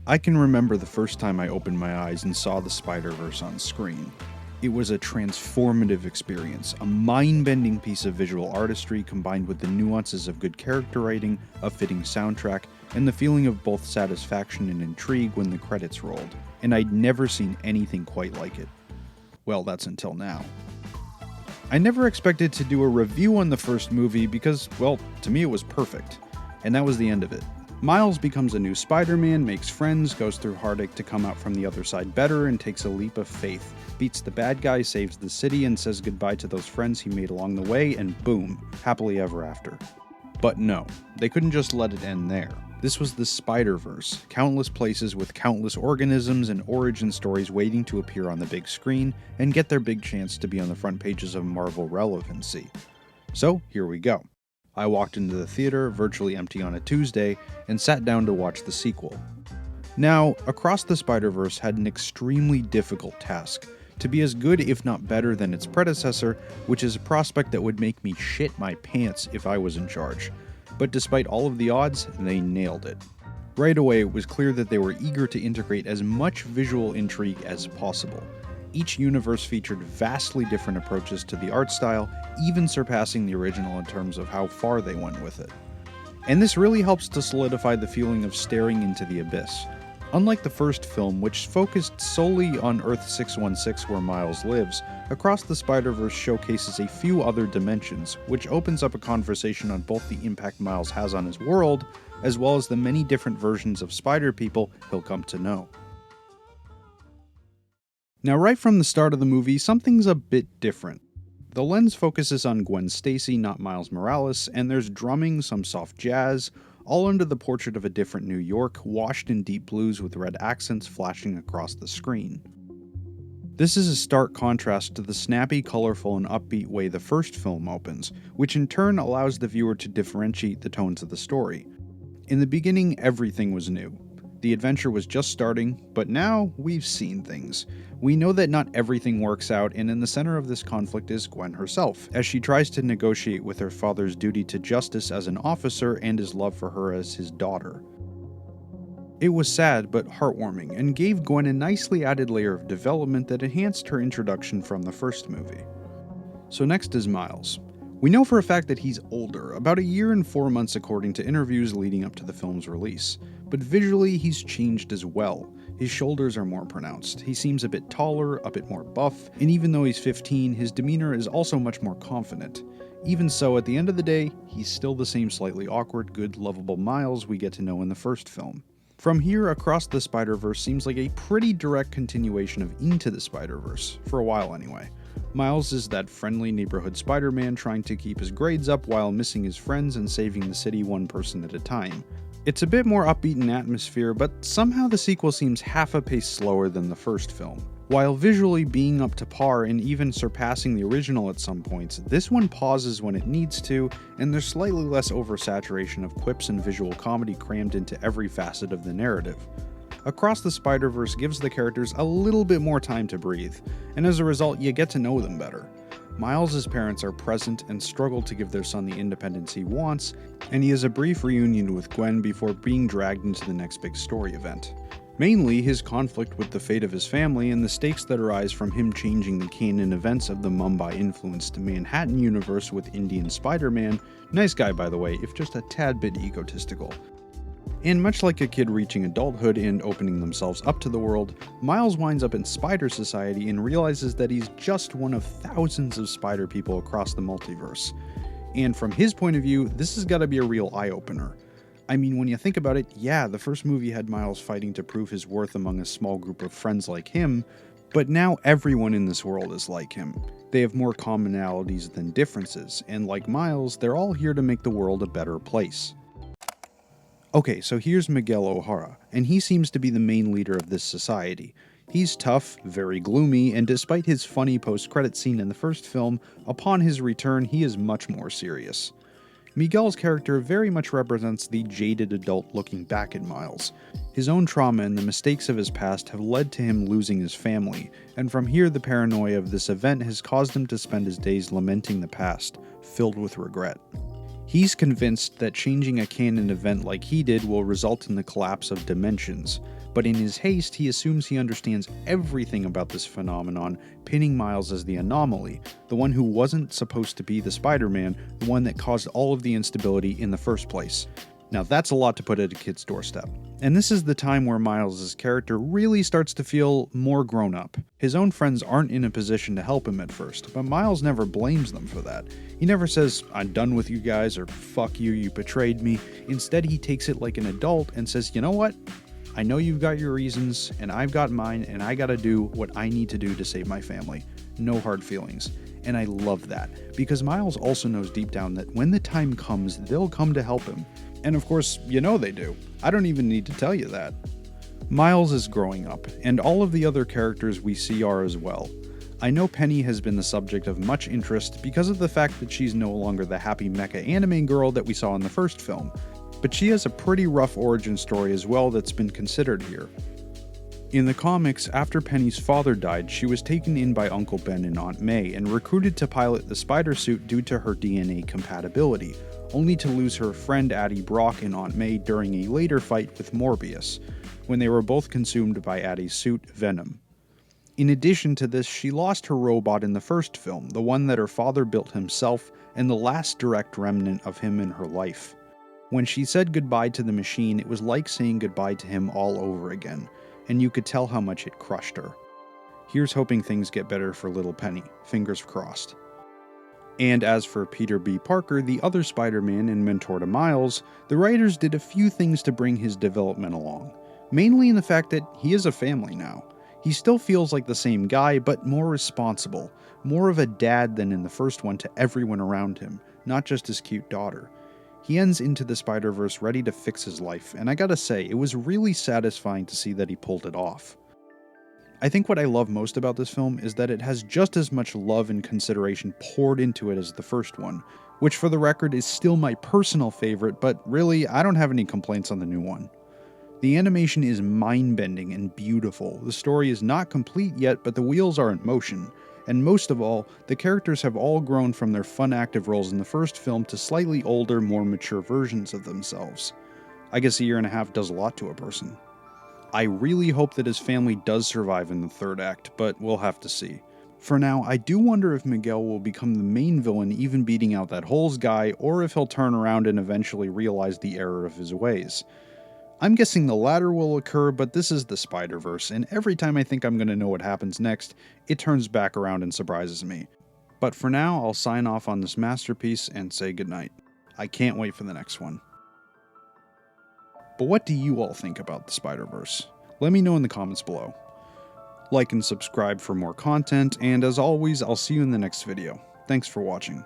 I can remember the first time I opened my eyes and saw the Spider-Verse on screen. It was a transformative experience, a mind-bending piece of visual artistry combined with the nuances of good character writing, a fitting soundtrack, and the feeling of both satisfaction and intrigue when the credits rolled, and I'd never seen anything quite like it. Well, that's until now. I never expected to do a review on the first movie because, well, to me it was perfect, and that was the end of it. Miles becomes a new Spider-Man, makes friends, goes through heartache to come out from the other side better, and takes a leap of faith. Beats the bad guy, saves the city, and says goodbye to those friends he made along the way, and boom, happily ever after. But no, they couldn't just let it end there. This was the Spider-Verse, countless places with countless organisms and origin stories waiting to appear on the big screen and get their big chance to be on the front pages of Marvel relevancy. So here we go. I walked into the theater, virtually empty on a Tuesday, and sat down to watch the sequel. Now, Across the Spider-Verse had an extremely difficult task, to be as good if not better than its predecessor, which is a prospect that would make me shit my pants if I was in charge. But despite all of the odds, they nailed it. Right away, it was clear that they were eager to integrate as much visual intrigue as possible. Each universe featured vastly different approaches to the art style, even surpassing the original in terms of how far they went with it. And this really helps to solidify the feeling of staring into the abyss. Unlike the first film, which focused solely on Earth 616 where Miles lives, Across the Spider-Verse showcases a few other dimensions, which opens up a conversation on both the impact Miles has on his world, as well as the many different versions of Spider-People he'll come to know. Now right from the start of the movie, something's a bit different. The lens focuses on Gwen Stacy, not Miles Morales, and there's drumming, some soft jazz, all under the portrait of a different New York, washed in deep blues with red accents flashing across the screen. This is a stark contrast to the snappy, colorful, and upbeat way the first film opens, which in turn allows the viewer to differentiate the tones of the story. In the beginning, everything was new. The adventure was just starting, but now we've seen things. We know that not everything works out, and in the center of this conflict is Gwen herself, as she tries to negotiate with her father's duty to justice as an officer and his love for her as his daughter. It was sad but heartwarming, and gave Gwen a nicely added layer of development that enhanced her introduction from the first movie. So next is Miles. We know for a fact that he's older, about a year and 4 months according to interviews leading up to the film's release, but visually he's changed as well. His shoulders are more pronounced, he seems a bit taller, a bit more buff, and even though he's 15, his demeanor is also much more confident. Even so, at the end of the day, he's still the same slightly awkward, good, lovable Miles we get to know in the first film. From here, Across the Spider-Verse seems like a pretty direct continuation of Into the Spider-Verse, for a while anyway. Miles is that friendly neighborhood Spider-Man trying to keep his grades up while missing his friends and saving the city one person at a time. It's a bit more upbeat in atmosphere, but somehow the sequel seems half a pace slower than the first film. While visually being up to par and even surpassing the original at some points, this one pauses when it needs to, and there's slightly less oversaturation of quips and visual comedy crammed into every facet of the narrative. Across the Spider-Verse gives the characters a little bit more time to breathe, and as a result, you get to know them better. Miles' parents are present and struggle to give their son the independence he wants, and he has a brief reunion with Gwen before being dragged into the next big story event. Mainly his conflict with the fate of his family and the stakes that arise from him changing the canon events of the Mumbai-influenced Manhattan universe with Indian Spider-Man, nice guy by the way, if just a tad bit egotistical. And much like a kid reaching adulthood and opening themselves up to the world, Miles winds up in Spider Society and realizes that he's just one of thousands of spider people across the multiverse. And from his point of view, this has got to be a real eye-opener. I mean, when you think about it, yeah, the first movie had Miles fighting to prove his worth among a small group of friends like him, but now everyone in this world is like him. They have more commonalities than differences, and like Miles, they're all here to make the world a better place. Okay, so here's Miguel O'Hara, and he seems to be the main leader of this society. He's tough, very gloomy, and despite his funny post-credit scene in the first film, upon his return he is much more serious. Miguel's character very much represents the jaded adult looking back at Miles. His own trauma and the mistakes of his past have led to him losing his family, and from here the paranoia of this event has caused him to spend his days lamenting the past, filled with regret. He's convinced that changing a canon event like he did will result in the collapse of dimensions, but in his haste he assumes he understands everything about this phenomenon, pinning Miles as the anomaly, the one who wasn't supposed to be the Spider-Man, the one that caused all of the instability in the first place. Now that's a lot to put at a kid's doorstep. And this is the time where Miles' character really starts to feel more grown up. His own friends aren't in a position to help him at first, but Miles never blames them for that. He never says, "I'm done with you guys," or "fuck you, you betrayed me." Instead, he takes it like an adult and says, "You know what? I know you've got your reasons, and I've got mine, and I gotta do what I need to do to save my family. No hard feelings." And I love that, because Miles also knows deep down that when the time comes, they'll come to help him. And of course, you know they do. I don't even need to tell you that. Miles is growing up, and all of the other characters we see are as well. I know Penny has been the subject of much interest because of the fact that she's no longer the happy mecha anime girl that we saw in the first film, but she has a pretty rough origin story as well that's been considered here. In the comics, after Penny's father died, she was taken in by Uncle Ben and Aunt May and recruited to pilot the spider suit due to her DNA compatibility, only to lose her friend Addie Brock and Aunt May during a later fight with Morbius, when they were both consumed by Addie's suit, Venom. In addition to this, she lost her robot in the first film, the one that her father built himself, and the last direct remnant of him in her life. When she said goodbye to the machine, it was like saying goodbye to him all over again, and you could tell how much it crushed her. Here's hoping things get better for little Penny, fingers crossed. And as for Peter B. Parker, the other Spider-Man and mentor to Miles, the writers did a few things to bring his development along, mainly in the fact that he is a family now. He still feels like the same guy, but more responsible, more of a dad than in the first one to everyone around him, not just his cute daughter. He ends Into the Spider-Verse ready to fix his life, and I gotta say, it was really satisfying to see that he pulled it off. I think what I love most about this film is that it has just as much love and consideration poured into it as the first one, which for the record is still my personal favorite, but really, I don't have any complaints on the new one. The animation is mind-bending and beautiful, the story is not complete yet, but the wheels are in motion, and most of all, the characters have all grown from their fun active roles in the first film to slightly older, more mature versions of themselves. I guess a year and a half does a lot to a person. I really hope that his family does survive in the third act, but we'll have to see. For now, I do wonder if Miguel will become the main villain, even beating out that Holes guy, or if he'll turn around and eventually realize the error of his ways. I'm guessing the latter will occur, but this is the Spider-Verse, and every time I think I'm going to know what happens next, it turns back around and surprises me. But for now, I'll sign off on this masterpiece and say goodnight. I can't wait for the next one. But what do you all think about the Spider-Verse? Let me know in the comments below. Like and subscribe for more content, and as always, I'll see you in the next video. Thanks for watching.